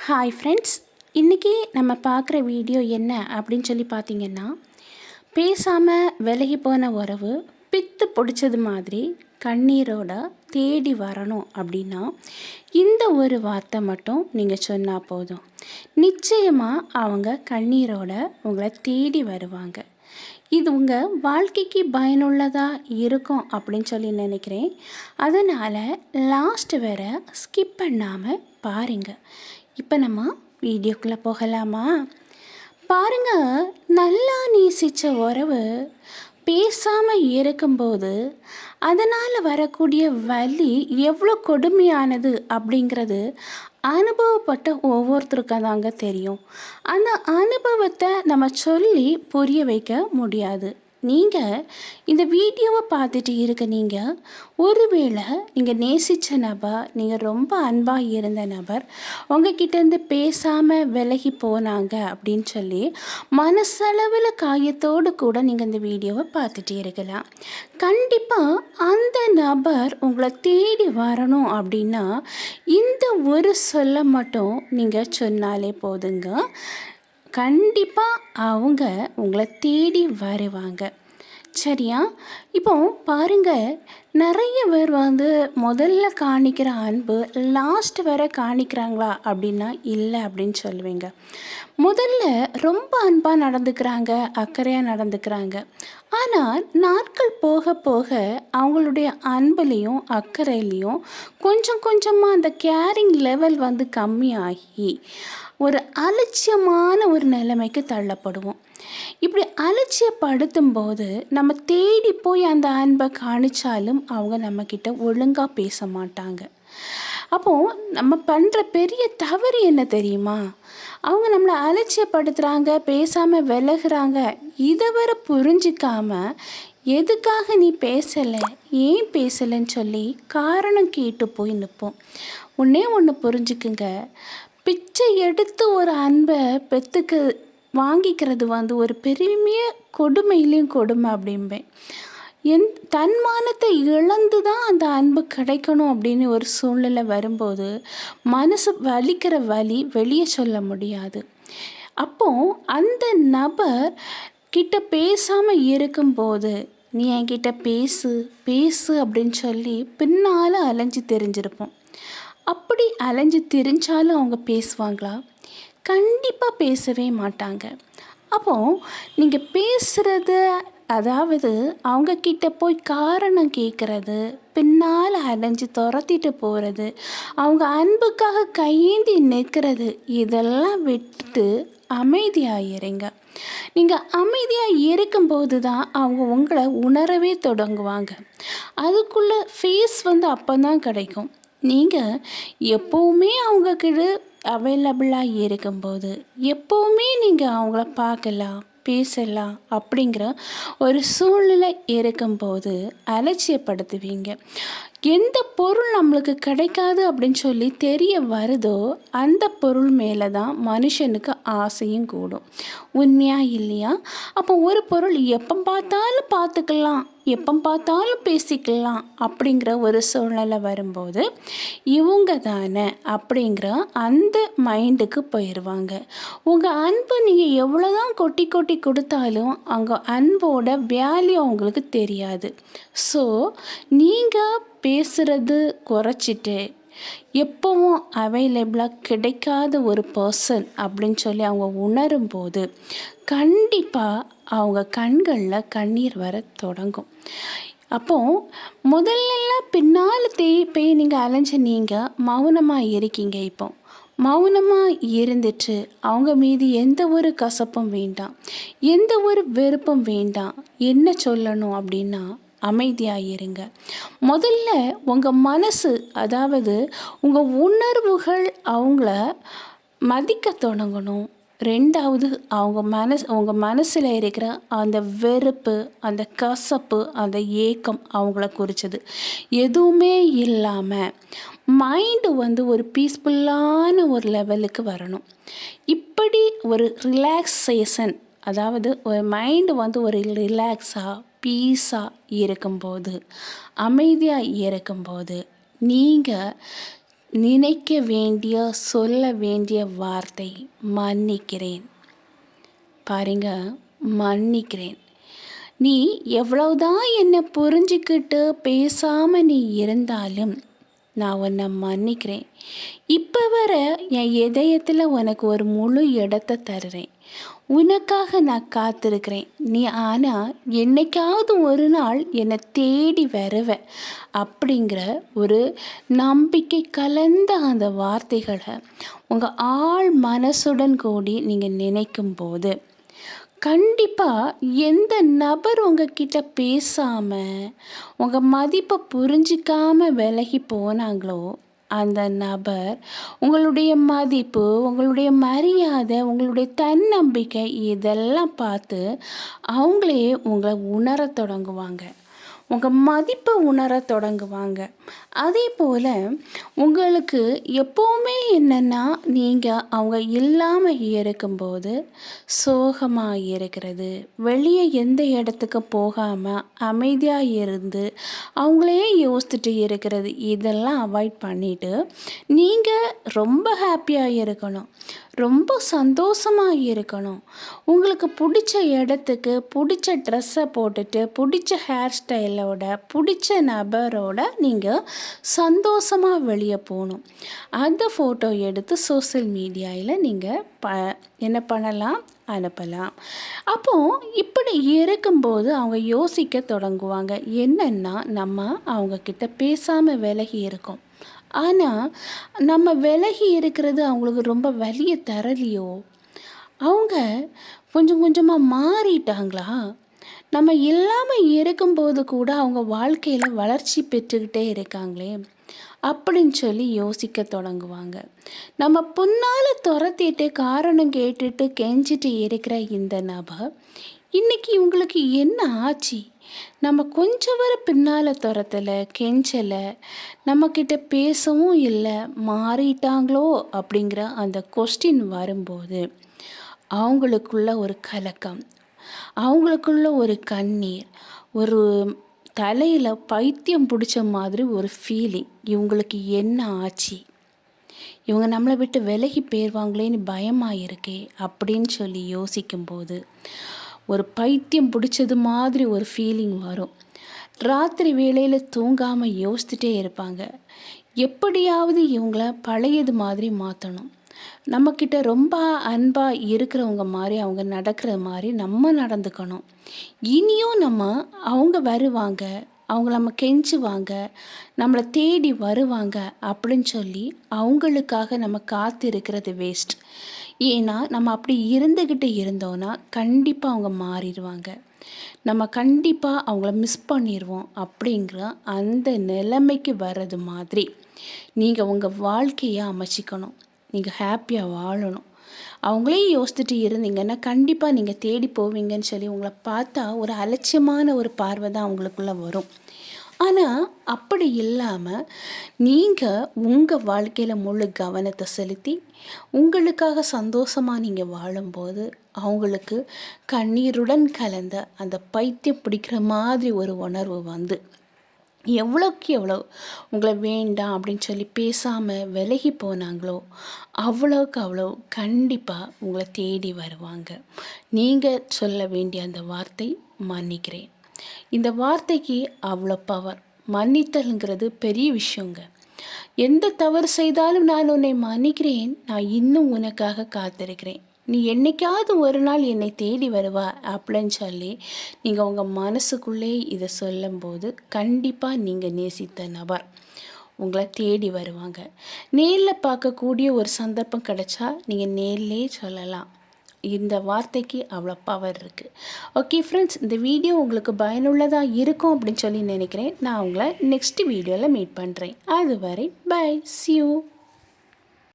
Hi friends, இன்றைக்கி நம்ம பார்க்குற வீடியோ என்ன அப்படின்னு சொல்லி பார்த்தீங்கன்னா, பேசாமல் விலகி போன உறவு பித்து பிடிச்சது மாதிரி கண்ணீரோட தேடி வரணும் அப்படின்னா இந்த ஒரு வார்த்தை மட்டும் நீங்கள் சொன்னால் போதும். நிச்சயமாக அவங்க கண்ணீரோட உங்களை தேடி வருவாங்க. இது உங்கள் வாழ்க்கைக்கு பயனுள்ளதாக இருக்கும் அப்படின்னு சொல்லி நினைக்கிறேன். அதனால் லாஸ்ட் வர ஸ்கிப் பண்ணாமல் பாருங்கள். இப்போ நம்ம வீடியோக்குள்ளே போகலாமா? பாருங்கள், நல்லா நேசித்த உறவு பேசாமல் இருக்கும்போது அதனால் வரக்கூடிய வலி எவ்வளோ கொடுமையானது அப்படிங்கிறது அனுபவப்பட்ட ஒவ்வொருத்தருக்கும் தாங்க தெரியும். அந்த அனுபவத்தை நம்ம சொல்லி புரிய வைக்க முடியாது. நீங்கள் இந்த வீடியோவை பார்த்துட்டு இருக்க நீங்கள் ஒருவேளை நீங்கள் நேசித்த நபர், நீங்கள் ரொம்ப அன்பாக இருந்த நபர் உங்ககிட்டேருந்து பேசாமல் விலகி போனாங்க அப்படின்னு சொல்லி மனசளவில் காயத்தோடு கூட நீங்கள் இந்த வீடியோவை பார்த்துட்டு இருக்கலாம். கண்டிப்பாக அந்த நபர் உங்களை தேடி வரணும் அப்படின்னா இந்த ஒரு சொல்ல மட்டும் நீங்கள் சொன்னாலே போதுங்க. கண்டிப்பாக அவங்க உங்களை தேடி வருவாங்க. சரியா? இப்போ பாருங்கள், நிறைய பேர் முதல்ல காணிக்கிற அன்பு லாஸ்ட் வரை காணிக்கிறாங்களா அப்படின்னா இல்லை அப்படின்னு சொல்லுவீங்க. முதல்ல ரொம்ப அன்பாக நடந்துக்கிறாங்க, அக்கறையாக நடந்துக்கிறாங்க. ஆனால் நாட்கள் போக போக அவங்களுடைய அன்புலேயும் அக்கறையிலையும் கொஞ்சம் கொஞ்சமாக அந்த கேரிங் லெவல் கம்மியாகி ஒரு அலட்சியமான ஒரு நிலைமைக்கு தள்ளப்படுவோம். இப்படி அலட்சியப்படுத்தும் போது நம்ம தேடி போய் அந்த அன்பை காணிச்சாலும் அவங்க நம்மக்கிட்ட ஒழுங்காக பேச மாட்டாங்க. அப்போது நம்ம பண்ணுற பெரிய தவறு என்ன தெரியுமா? அவங்க நம்மளை அலட்சியப்படுத்துகிறாங்க, பேசாமல் விலகுறாங்க. இதை வர புரிஞ்சிக்காம எதுக்காக நீ பேசலை, ஏன் பேசலைன்னு சொல்லி காரணம் கேட்டு போய் நிற்போம். ஒன்றே ஒன்று புரிஞ்சுக்குங்க, பிச்சை எடுத்து ஒரு அன்பை பெற்றுக்கு வாங்கிக்கிறது ஒரு பெரிய கொடுமையிலையும் கொடுமை அப்படிம்பேன். தன்மானத்தை இழந்து தான் அந்த அன்பு கிடைக்கணும் அப்படின்னு ஒரு சூழ்நிலை வரும்போது மனசு வலிக்கிற வலி வெளியே சொல்ல முடியாது. அப்போது அந்த நபர் கிட்ட பேசாமல் இருக்கும்போது நீ என்கிட்ட பேசு பேசு அப்படின்னு சொல்லி பின்னால் அலைஞ்சு தெரிஞ்சிருப்போம். அப்படி அலைஞ்சு தெரிஞ்சாலும் அவங்க பேசுவாங்களா? கண்டிப்பாக பேசவே மாட்டாங்க. அப்போது நீங்கள் பேசுகிறது, அதாவது அவங்கக்கிட்ட போய் காரணம் கேட்குறது, பின்னால் அலைஞ்சு துரத்திட்டு போகிறது, அவங்க அன்புக்காக கையேந்தி நிற்கிறது, இதெல்லாம் விட்டுட்டு அமைதியாகிடுங்க. நீங்கள் அமைதியாக இருக்கும்போது தான் அவங்க உங்களை உணரவே தொடங்குவாங்க. அதுக்குள்ளே ஃபேஸ் அப்போ தான் கிடைக்கும். நீங்கள் எப்போவுமே அவங்கக்கிட்ட அவைலபிளாக இருக்கும்போது, எப்போவுமே நீங்கள் அவங்கள பார்க்கலாம், பேசலாம் அப்படிங்கிற ஒரு சூழ்நிலை இருக்கும்போது அலட்சியப்படுத்துவீங்க. எந்த பொருள் நம்மளுக்கு கிடைக்காது அப்படின்னு சொல்லி தெரிய வருதோ அந்த பொருள் மேலே தான் மனுஷனுக்கு ஆசையும் கூடும். உண்மையா இல்லையா? அப்போ ஒரு பொருள் எப்போ பார்த்தாலும் பார்த்துக்கலாம், எப்போ பார்த்தாலும் பேசிக்கலாம் அப்படிங்கிற ஒரு சூழ்நிலை வரும்போது இவங்க தானே அப்படிங்கிற அந்த மைண்டுக்கு போயிடுவாங்க. உங்கள் அன்பு நீங்கள் எவ்வளோதான் கொட்டி கொட்டி கொடுத்தாலும் அங்கே அன்போட வேல்யூ அவங்களுக்கு தெரியாது. ஸோ நீங்கள் பேசுகிறது குறைச்சிட்டு எப்போவும் அவைலபிளாக கிடைக்காத ஒரு பர்சன் அப்படின்னு சொல்லி அவங்க உணரும்போது கண்டிப்பாக அவங்க கண்களில் கண்ணீர் வர தொடங்கும். அப்போது முதல்லலாம் பின்னால் போய் நீங்கள் அலைஞ்ச நீங்கள் மௌனமாக இருக்கீங்க. இப்போ மௌனமாக இருந்துட்டு அவங்க மீது எந்த ஒரு கசப்பும் வேண்டாம், எந்த ஒரு வெறுப்பும் வேண்டாம். என்ன சொல்லணும் அப்படின்னா அமைதியாக இருங்க. முதல்ல உங்கள் மனசு, அதாவது உங்கள் உணர்வுகள் அவங்கள மதிக்க தொடங்கணும். ரெண்டாவது உங்கள் மனசில் இருக்கிற அந்த வெறுப்பு, அந்த கசப்பு, அந்த ஏக்கம் அவங்கள குறித்தது எதுவுமே இல்லாமல் மைண்டு ஒரு பீஸ்ஃபுல்லான ஒரு லெவலுக்கு வரணும். இப்படி ஒரு ரிலாக்ஸேஷன், அதாவது ஒரு மைண்டு ஒரு ரிலாக்ஸாக பீஸாக இருக்கும்போது, அமைதியாக இருக்கும்போது நீங்கள் நினைக்க வேண்டிய சொல்ல வேண்டிய வார்த்தை மன்னிக்கிறேன். பாருங்க, மன்னிக்கிறேன். நீ எவ்வளவுதான் என்னை புரிஞ்சுக்கிட்டு பேசாமல் நீ இருந்தாலும் நான் உன்னை மன்னிக்கிறேன். இப்போ வர என் இதயத்தில் உனக்கு ஒரு முழு இடத்த தருறேன். உனக்காக நான் காத்திருக்கிறேன். நீ ஆனால் என்னைக்காவது ஒரு நாள் என்னை தேடி வருவ அப்படிங்கிற ஒரு நம்பிக்கை கலந்த அந்த வார்த்தைகளை உங்கள் ஆழ் மனசுடன் கூடி நீங்கள் நினைக்கும் போது கண்டிப்பாக எந்த நபர் உங்ககிட்ட பேசாமல் உங்கள் மதிப்பை புரிஞ்சிக்காம விலகி போனாங்களோ அந்த நபர் உங்களுடைய மதிப்பு, உங்களுடைய மரியாதை, உங்களுடைய தன்னம்பிக்கை இதெல்லாம் பார்த்து அவங்களே உங்களை உணரத் தொடங்குவாங்க. உங்கள் மதிப்பை உணர தொடங்குவாங்க. அதே போல் உங்களுக்கு எப்போவுமே என்னென்னா நீங்கள் அவங்க இல்லாமல் இருக்கும்போது சோகமாக இருக்கிறது, வெளியே எந்த இடத்துக்கு போகாமல் அமைதியாக இருந்து அவங்களே யோசிச்சுட்டு இருக்கிறது, இதெல்லாம் அவாய்ட் பண்ணிவிட்டு நீங்கள் ரொம்ப ஹாப்பியாக இருக்கணும், ரொம்ப சந்தோஷமாக இருக்கணும். உங்களுக்கு பிடிச்ச இடத்துக்கு பிடிச்ச ட்ரெஸ்ஸை போட்டுட்டு பிடிச்ச ஹேர் ஸ்டைலோட பிடிச்ச நபரோட நீங்கள் சந்தோஷமாக வெளியே போகணும். அந்த ஃபோட்டோ எடுத்து சோஷியல் மீடியாவில் நீங்கள் என்ன பண்ணலாம், அனுப்பலாம். அப்போது இப்படி இருக்கும்போது அவங்க யோசிக்க தொடங்குவாங்க. என்னென்னா நம்ம அவங்கக்கிட்ட பேசாமல் விலகி இருக்கோம். ஆனால் நம்ம விலகி இருக்கிறது அவங்களுக்கு ரொம்ப வலியை தரலையோ, அவங்க கொஞ்சம் கொஞ்சமாக மாறிட்டாங்களா, நம்ம இல்லாமல் இருக்கும்போது கூட அவங்க வாழ்க்கையில் வளர்ச்சி பெற்றுக்கிட்டே இருக்காங்களே அப்படின்னு சொல்லி யோசிக்க தொடங்குவாங்க. நம்ம புன்னால் துரத்திட்டு காரணம் கேட்டுட்டு கெஞ்சிட்டு இருக்கிற இந்த நபர் இன்னைக்கு உங்களுக்கு என்ன ஆச்சு, நம்ம கொஞ்சம் வர பின்னால் துரத்தலை, கெஞ்சலை, நம்மக்கிட்ட பேசவும் இல்லை, மாறிட்டாங்களோ அப்படிங்கிற அந்த கொஸ்டின் வரும்போது அவங்களுக்குள்ள ஒரு கலக்கம், அவங்களுக்குள்ள ஒரு கண்ணீர், ஒரு தலையில் பைத்தியம் பிடிச்ச மாதிரி ஒரு ஃபீலிங். இவங்களுக்கு என்ன ஆச்சு, இவங்க நம்மளை விட்டு விலகி போயிடுவாங்களேன்னு பயமாக இருக்கே அப்படின்னு சொல்லி யோசிக்கும்போது ஒரு பைத்தியம் பிடிச்சது மாதிரி ஒரு ஃபீலிங் வரும். ராத்திரி வேளையில் தூங்காமல் யோசிச்சுட்டே இருப்பாங்க. எப்படியாவது இவங்கள பழையது மாதிரி மாற்றணும், நம்மக்கிட்ட ரொம்ப அன்பாக இருக்கிறவங்க மாதிரி அவங்க நடக்கிற மாதிரி நம்ம நடந்துக்கணும். இனியும் நம்ம அவங்க வருவாங்க, அவங்க நம்ம கெஞ்சுவாங்க, நம்மளை தேடி வருவாங்க அப்படின்னு சொல்லி அவங்களுக்காக நம்ம காத்திருக்கிறது வேஸ்ட். ஏன்னா நம்ம அப்படி இருந்துக்கிட்டு இருந்தோன்னா கண்டிப்பாக அவங்க மாறிடுவாங்க, நம்ம கண்டிப்பாக அவங்கள மிஸ் பண்ணிடுவோம். அப்படிங்கிற அந்த நிலைமைக்கு வர்றது மாதிரி நீங்கள் உங்கள் வாழ்க்கையை அமைச்சிக்கணும். நீங்கள் ஹாப்பியாக வாழணும். அவங்களே யோசிச்சுட்டு இருந்தீங்கன்னா கண்டிப்பாக நீங்கள் தேடி போவீங்கன்னு சொல்லி உங்களை பார்த்தா ஒரு அலட்சியமான ஒரு பார்வை தான் அவங்களுக்குள்ளே வரும். ஆனால் அப்படி இல்லாமல் நீங்கள் உங்கள் வாழ்க்கையில் முழு கவனத்தை செலுத்தி உங்களுக்காக சந்தோஷமாக நீங்கள் வாழும்போது அவங்களுக்கு கண்ணீருடன் கலந்த அந்த பைத்தியம் பிடிக்கிற மாதிரி ஒரு உணர்வு வந்து எவ்வளோக்கு எவ்வளோ உங்களை வேண்டாம் அப்படின்னு சொல்லி பேசாமல் விலகி போனாங்களோ அவ்வளோக்கு அவ்வளோ கண்டிப்பாக உங்களை தேடி வருவாங்க. நீங்கள் சொல்ல வேண்டிய அந்த வார்த்தை மன்னிக்கிறேன். இந்த வார்த்தைக்கு அவ்வளோ பவர். மன்னித்தல்ங்கிறது பெரிய விஷயங்க. எந்த தவறு செய்தாலும் நான் உன்னை மன்னிக்கிறேன், நான் இன்னும் உனக்காக காத்திருக்கிறேன், நீ என்னைக்காவது ஒரு நாள் என்னை தேடி வருவா அப்படின்னு சொல்லி நீங்கள் உங்கள் மனசுக்குள்ளே இதை சொல்லும்போது கண்டிப்பாக நீங்கள் நேசித்த நபர் உங்களை தேடி வருவாங்க. நேரில் பார்க்கக்கூடிய ஒரு சந்தர்ப்பம் கிடைச்சா நீங்கள் நேர்லேயே சொல்லலாம். இந்த வார்த்தைக்கு அவ்வளோ பவர் இருக்குது. ஓகே ஃப்ரெண்ட்ஸ், இந்த வீடியோ உங்களுக்கு பயனுள்ளதாக இருக்கும் அப்படின்னு சொல்லி நினைக்கிறேன். நான் உங்களை நெக்ஸ்ட் வீடியோவில் மீட் பண்ணுறேன். அதுவரை பை, see you.